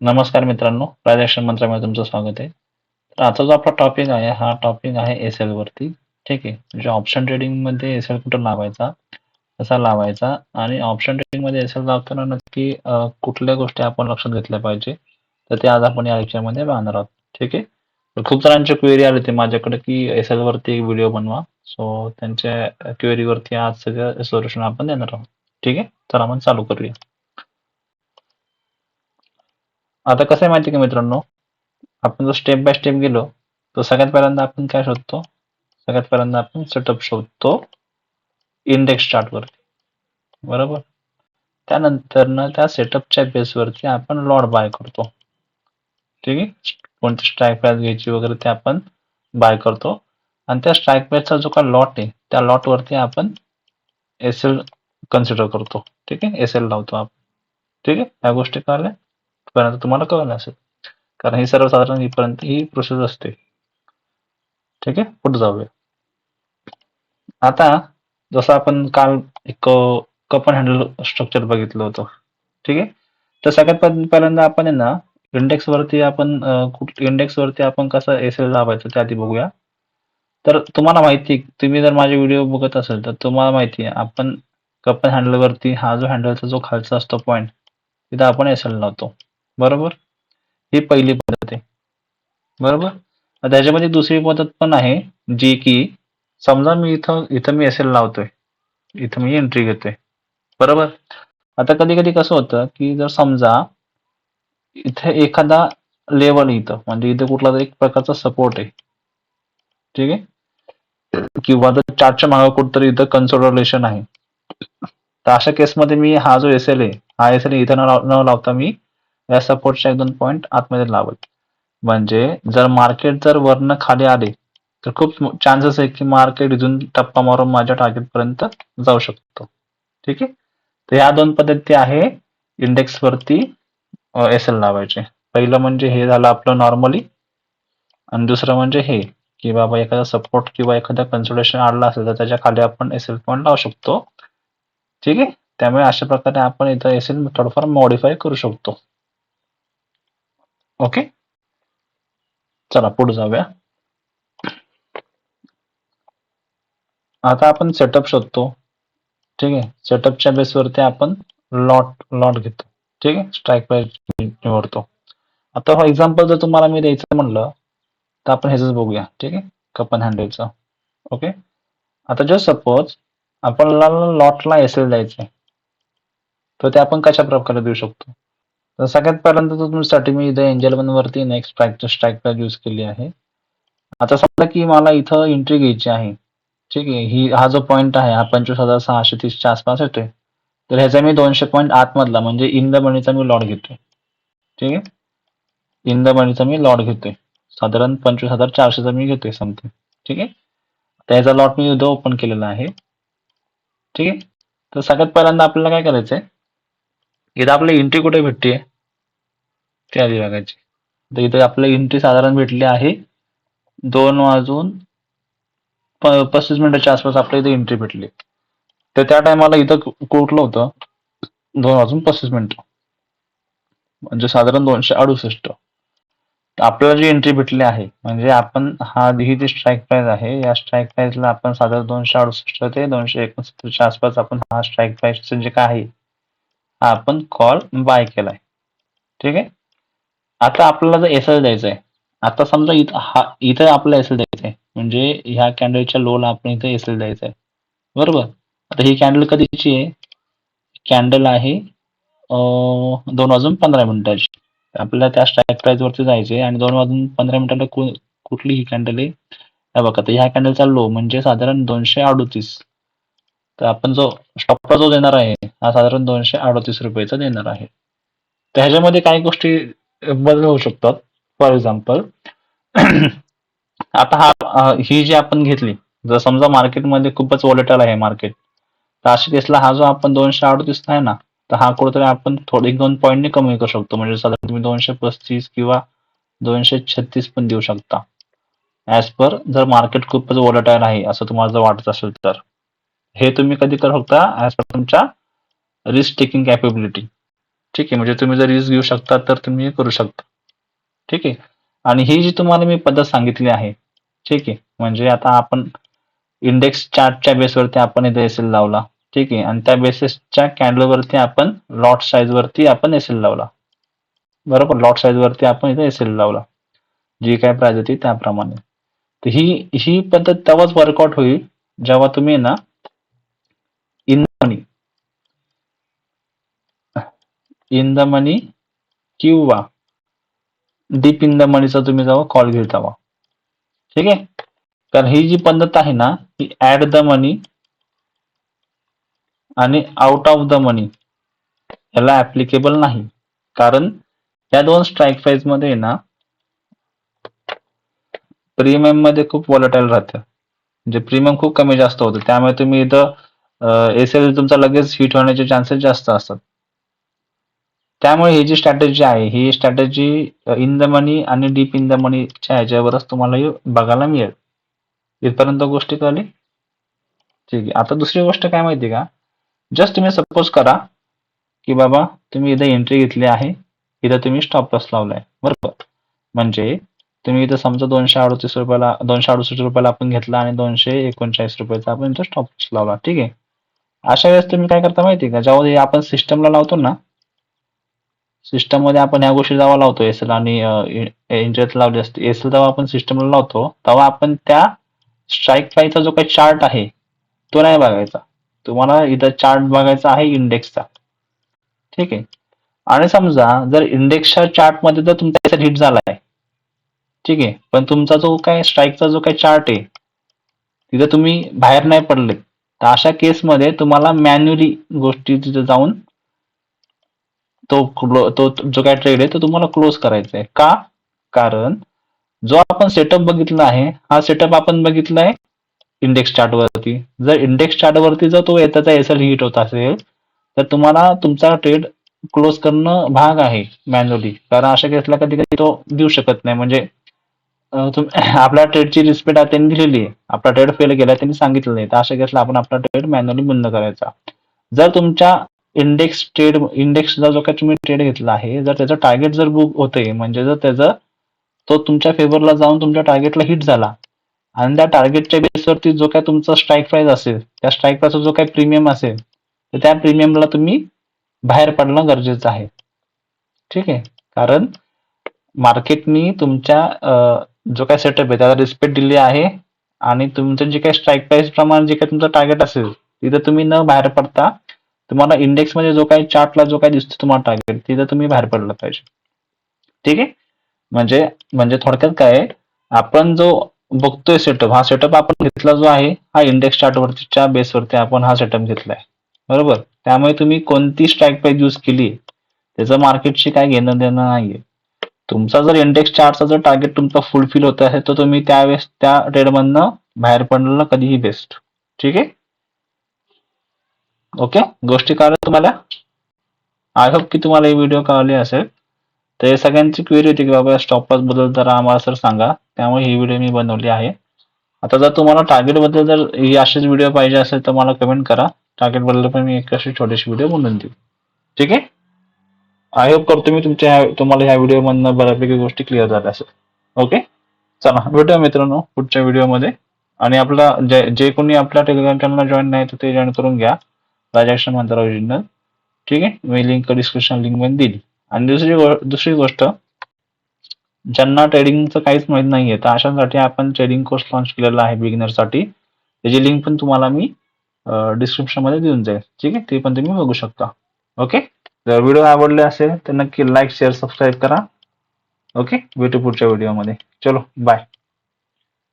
नमस्कार मित्रांनो, प्रायझेशन मंत्रामध्ये तुमचं स्वागत आहे. तर आजचा जो आपला टॉपिक आहे, हा टॉपिक आहे एस-एल वरती. ठीक आहे. म्हणजे ऑप्शन ट्रेडिंगमध्ये एस-एल कुठं लावायचा, कसा लावायचा आणि ऑप्शन ट्रेडिंगमध्ये एस-एल लावताना नक्की कुठल्या गोष्टी आपण लक्षात घेतल्या पाहिजे. तर ते आज आपण या लेक्चरमध्ये पाहणार आहोत. ठीक आहे. तर खूप जणांची क्वेरी आली होती माझ्याकडे की एस-एल वरती एक व्हिडिओ बनवा. सो त्यांच्या क्वेरीवरती आज सगळं सोल्युशन आपण देणार आहोत. ठीक आहे. तर आपण चालू करूया. आता कसं आहे माहिती आहे का मित्रांनो, आपण जर स्टेप बाय स्टेप गेलो तर सगळ्यात पहिल्यांदा आपण काय शोधतो? सगळ्यात पहिल्यांदा आपण सेटअप शोधतो इंडेक्स चार्टवरती, बरोबर. त्यानंतर ना त्या सेटअपच्या बेसवरती आपण लॉट बाय करतो. ठीक आहे. कोणती स्ट्राईक प्राइस घ्यायची वगैरे ते आपण बाय करतो आणि त्या स्ट्राईक प्राइसचा जो काय लॉट आहे त्या लॉट वरती आपण एस-एल कन्सिडर करतो. ठीक आहे. एस-एल लावतो आपण. ठीक आहे. या गोष्टी कळल्या? पर्यंत तुम्हाला कळलं असेल, कारण ही सर्वसाधारण इथपर्यंत ही प्रोसेस असते. ठीक आहे. पुढे जाऊया. आता जसं आपण काल एक कप अँड हँडल स्ट्रक्चर बघितलं होतं. ठीक आहे. तर सगळ्यात पहिल्यांदा आपण आहे ना इंडेक्स वरती आपण कसं एस-एल लावायचं ते आधी बघूया. तर तुम्हाला माहिती आहे, तुम्ही जर माझे व्हिडिओ बघत असाल तर तुम्हाला माहिती आहे आपण कप अँड हँडल वरती हा जो हँडलचा जो खालचा असतो पॉइंट तिथं आपण एस-एल लावतो. बरोबर. ही पहिली पद्धत आहे. बरोबर. त्याच्यामध्ये दुसरी पद्धत पण आहे, जी की समजा मी इथं इथं मी एस-एल लावतोय, इथं मी एंट्री घेतोय. बरोबर. आता कधी कधी कसं होतं की जर समजा इथे एखादा लेवल इथं म्हणजे इथे कुठला तरी एक प्रकारचा सपोर्ट आहे. ठीक आहे. किंवा जर चार्टच्या मागे कुठतरी इथं कन्सोलिडेशन आहे. तर अशा केसमध्ये मी हा जो एस-एल आहे, हा एस-एल इथं न लावता मी या सपोर्टच्या 1-2 पॉईंट आतमध्ये लावत. म्हणजे जर मार्केट जर वरनं खाली आले तर खूप चान्सेस आहे की मार्केट इथून टप्पा मारून माझ्या टार्गेट पर्यंत जाऊ शकतो. ठीक आहे. तर ह्या 2 पद्धती आहे इंडेक्स वरती एस-एल लावायचे. पहिलं म्हणजे हे झालं आपलं नॉर्मली आणि दुसरं म्हणजे हे की बाबा एखादा सपोर्ट किंवा एखादा कन्सोलिडेशन आला असेल तर त्याच्या खाली आपण एस-एल पॉईंट लावू शकतो. ठीक आहे. त्यामुळे अशा प्रकारे आपण इथं एस-एल थोडंफार मॉडिफाय करू शकतो. ओके. चला पुढे जाऊया. आता आपण सेटअप शोधतो. ठीक आहे. सेटअपच्या बेसवरती आपण लॉट घेतो. ठीक आहे. स्ट्राईक प्राइस निवडतो. आता फॉर एक्झाम्पल जर तुम्हाला मी द्यायचं म्हणलं तर आपण ह्याच बघूया. ठीक आहे. कप अँड हँडलचं. ओके. आता जस्ट सपोज आपल्याला लॉटला एस-एल द्यायचं आहे, तर ते आपण कशा प्रकारे देऊ शकतो? तर सगळ्यात पहिल्यांदा तर तुमच्यासाठी मी इथे एंजल वन वरती नेक्स्ट स्ट्राईक प्राइस यूज केली आहे. आता समजा की मला इथं एंट्री घ्यायची आहे. ठीक आहे. हा जो पॉईंट आहे हा 25,630च्या आसपास येतोय. तर ह्याचा मी 200 पॉईंट आतमधला म्हणजे इन द मनीचा मी लॉट घेतोय. ठीक आहे. इन द मनीचा मी लॉट घेतोय. साधारण 25,400चा मी घेतोय समथिंग. ठीक आहे. त्याचा लॉट मी इथं ओपन केलेला आहे. ठीक आहे. तर सगळ्यात पहिल्यांदा आपल्याला काय करायचंय, इथं आपली एंट्री कुठे भेटते ते आधी बघायची. तर इथे आपल्याला एंट्री साधारण भेटली आहे 2 वाजून 35 मिनिटाच्या आसपास आपल्या इथे एंट्री भेटली. तर त्या टायमाला इथं कुठलं होतं 2 वाजून 35 मिनिटं म्हणजे साधारण 268. आपल्याला जी एंट्री भेटली आहे म्हणजे आपण ही जी स्ट्राईक प्राइस आहे या स्ट्राईक प्राइसला आपण साधारण 268 ते 269च्या आसपास आपण हा स्ट्राईक प्राइस जे काय आहे हा आपण कॉल बाय केलाय. ठीक आहे. आता आपल्याला जर एस-एल द्यायचं आहे, आता समजा इथं आपल्याला एस-एल द्यायचं आहे म्हणजे ह्या कॅन्डलच्या लोला आपण इथे एस-एल द्यायचं आहे. बरोबर. आता ही कॅन्डल कधीची आहे? कॅन्डल आहे 2 वाजून 15 मिनिटाची. आपल्याला त्या स्ट्राईक प्राइस वरती जायचे आणि 2 वाजून 15 मिनिटाला कुठली ही कॅन्डल आहे? हे बघा, तर ह्या कॅन्डलचा लो म्हणजे साधारण 238. तर आपण जो स्टॉपला जो देणार आहे हा साधारण 238 रुपयाचा देणार आहे. तर ह्याच्यामध्ये काही गोष्टी बदल होऊ शकतात. फॉर एक्झाम्पल आता ही जी आपण घेतली, जर समजा मार्केटमध्ये खूपच व्होलेटाईल आहे मार्केट, तर अशा केसला हा जो आपण 238 आहे ना, तर हा कुठेतरी आपण थोडे 1-2 पॉईंटने कमी करू शकतो. म्हणजे साधारण तुम्ही 235 किंवा 236 पण देऊ शकता. ऍज पर जर मार्केट खूपच व्होलेटाईल आहे असं तुम्हाला जर वाटत असेल तर. हे तुम्ही कधी करू शकता ऍज पर तुमच्या रिस्क टेकिंग कॅपेबिलिटी. ठीक आहे, म्हणजे तुम्ही जर रिस्क घेऊ शकता तर तुम्ही करू शकता. ठीक आहे. आणि ही जी तुम्हाला मी पद्धत सांगितली आहे, ठीक आहे, म्हणजे आता आपण इंडेक्स चार्टच्या बेसवरती आपण इथे एस एल लावला, ठीक आहे, आणि त्या बेसिसच्या कॅन्डलवरती आपण लॉट साईज वरती आपण एस एल लावला, बरोबर. लॉट साईज वरती आपण इथे एस एल लावला, जी काय प्राइस होती त्याप्रमाणे. तर ही ही पद्धत तेव्हाच वर्कआउट होईल जेव्हा तुम्ही ना इन मनी इन द मनी किंवा डीप इन द मनीचा तुम्ही जेव्हा कॉल घेत जावा, ठीक आहे. कारण ही जी पद्धत आहे ना, ही ऍट द मनी आणि आउट ऑफ द मनी याला ऍप्लिकेबल नाही. कारण या दोन स्ट्राईक प्राइस मध्ये ना प्रीमियम मध्ये खूप व्हॉलेटाईल राहतं, म्हणजे प्रीमियम खूप कमी जास्त होतं. त्यामुळे तुम्ही इथं एस एल तुमचा लगेच हिट होण्याचे चान्सेस जास्त असतात. त्यामुळे ही जी स्ट्रॅटेजी आहे, ही स्ट्रॅटेजी इन द मनी आणि डीप इन द मनीच्या ह्याच्यावरच तुम्हाला बघायला मिळेल. इथपर्यंत गोष्टी कळली? ठीक आहे. आता दुसरी गोष्ट काय माहिती का, जस्ट तुम्ही सपोज करा की बाबा तुम्ही इथं एंट्री घेतली आहे, इथं तुम्ही स्टॉप लॉस लावलाय, बरोबर. म्हणजे तुम्ही इथं समजा 268 रुपयाला आपण घेतला आणि 239 रुपयाचा आपण इथं स्टॉप लॉस लावला, ठीक आहे. अशा वेळेस तुम्ही काय करता माहिती का, जेव्हा हे आपण सिस्टमला लावतो ना, सिस्टम मध्ये आपण ह्या गोष्टी जेव्हा लावतो एसएल आणि इंटरेस्ट लावली असते एसएल, जेव्हा आपण सिस्टमला लावतो तेव्हा आपण त्या स्ट्राईक प्राईसचा जो काही चार्ट आहे तो नाही बघायचा. तुम्हाला इथं चार्ट बघायचा आहे इंडेक्सचा, ठीक आहे. आणि समजा जर इंडेक्सच्या चार्ट मध्ये जर तुमचा एसएल हिट झालाय, ठीक आहे, पण तुमचा जो काय स्ट्राईकचा जो काही चार्ट आहे तिथे तुम्ही बाहेर नाही पडले, तर अशा केसमध्ये तुम्हाला मॅन्युअली गोष्टी तिथे जाऊन तो जो काय ट्रेड आहे तो तुम्हाला क्लोज करायचा आहे. का? कारण जो आपण सेटअप बघितला आहे, हा सेटअप आपण बघितला आहे इंडेक्स चार्ट वरती. जर इंडेक्स चार्ट वरती जर तो त्याचा एसएल हिट होत असेल तर तुम्हाला तुमचा ट्रेड क्लोज करणं भाग आहे मॅन्युअली. कारण अशा केसला कधी कधी तो देऊ शकत नाही, म्हणजे आपल्या ट्रेडची रिस्पेक्ट त्यांनी दिलेली आहे, आपला ट्रेड फेल गेला त्यांनी सांगितलं नाही, तर अशा केसला आपण आपला ट्रेड मॅन्युअली बंद करायचा. जर तुमच्या इंडेक्सचा जो काही तुम्ही ट्रेड घेतला आहे, जर त्याचं टार्गेट जर बुक होतंय, म्हणजे जर त्याचं तो तुमच्या फेवरला जाऊन तुमच्या टार्गेटला हिट झाला आणि त्या टार्गेटच्या बेसवरती जो काय तुमचा स्ट्राईक प्राइस असेल, त्या स्ट्राईक प्राइसचा जो काही प्रीमियम असेल, तर त्या प्रीमियमला तुम्ही बाहेर पडणं गरजेचं आहे, ठीक आहे. कारण मार्केटनी तुमच्या जो काही सेटअप आहे त्याला रिस्पेक्ट दिली आहे आणि तुमचं जे काही स्ट्राईक प्राइस प्रमाणे जे काही तुमचं टार्गेट असेल तिथं तुम्ही न बाहेर पडता तुम्हाला इंडेक्स मध्ये जो काही चार्टला जो काही दिसतो तुम्हाला टार्गेट तिथं तुम्ही बाहेर पडलं पाहिजे, ठीक आहे. म्हणजे म्हणजे थोडक्यात काय आहे, आपण जो बघतोय सेटअप, हा सेटअप आपण घेतला जो आहे हा इंडेक्स चार्ट वरतीच्या बेसवरती आपण हा सेटअप घेतलाय, बरोबर. त्यामुळे तुम्ही कोणती स्ट्राईक प्राइस यूज केली त्याचं मार्केटशी काय घेणं देणं नाहीये. तुमचा जर इंडेक्स चार्टचा जर टार्गेट तुमचा फुलफिल होत आहे तर तुम्ही त्यावेळेस त्या ट्रेडमधनं बाहेर पडणं कधीही बेस्ट, ठीक आहे. ओके, गोष्टी कळल्या तुम्हाला? आय होप की तुम्हाला ही व्हिडिओ कळली असेल. तर हे सगळ्यांची क्वेरी होती की बाबा स्टॉप लॉस बद्दल जरा आम्हाला सर सांगा, त्यामुळे ही व्हिडिओ मी बनवली आहे. आता जर तुम्हाला टार्गेट बद्दल जर ही अशीच व्हिडिओ पाहिजे असेल तर मला कमेंट करा, टार्गेट बद्दल पण मी एक अशी छोटीशी व्हिडिओ बनवून देईल, ठीक आहे. आय होप करतो मी तुम्हाला ह्या व्हिडिओ मधनं बऱ्यापैकी गोष्टी क्लिअर झाल्या असेल. ओके, चला भेटूया मित्रांनो पुढच्या व्हिडिओमध्ये. आणि आपला जे कोणी आपल्या टेलिग्राम चॅनलला जॉईन नाही तर ते जॉईन करून घ्या, राजाक्ष मंत्र ओरिजिनल, ठीक आहे. मी लिंक डिस्क्रिप्शन लिंक मध्ये दिली. आणि दुसरी गोष्ट, ज्यांना ट्रेडिंगचं काहीच माहित नाहीये तर अशांसाठी आपण ट्रेडिंग कोर्स लॉन्च केलेला आहे बिगिनरसाठी, त्याची लिंक पण तुम्हाला मी डिस्क्रिप्शन मध्ये देऊन जाईल, ठीक आहे. ते पण तुम्ही बघू शकता. ओके, जर व्हिडिओ आवडले असेल तर नक्की लाईक शेअर सबस्क्राईब करा. ओके, भेटू पुढच्या व्हिडिओमध्ये. चलो बाय.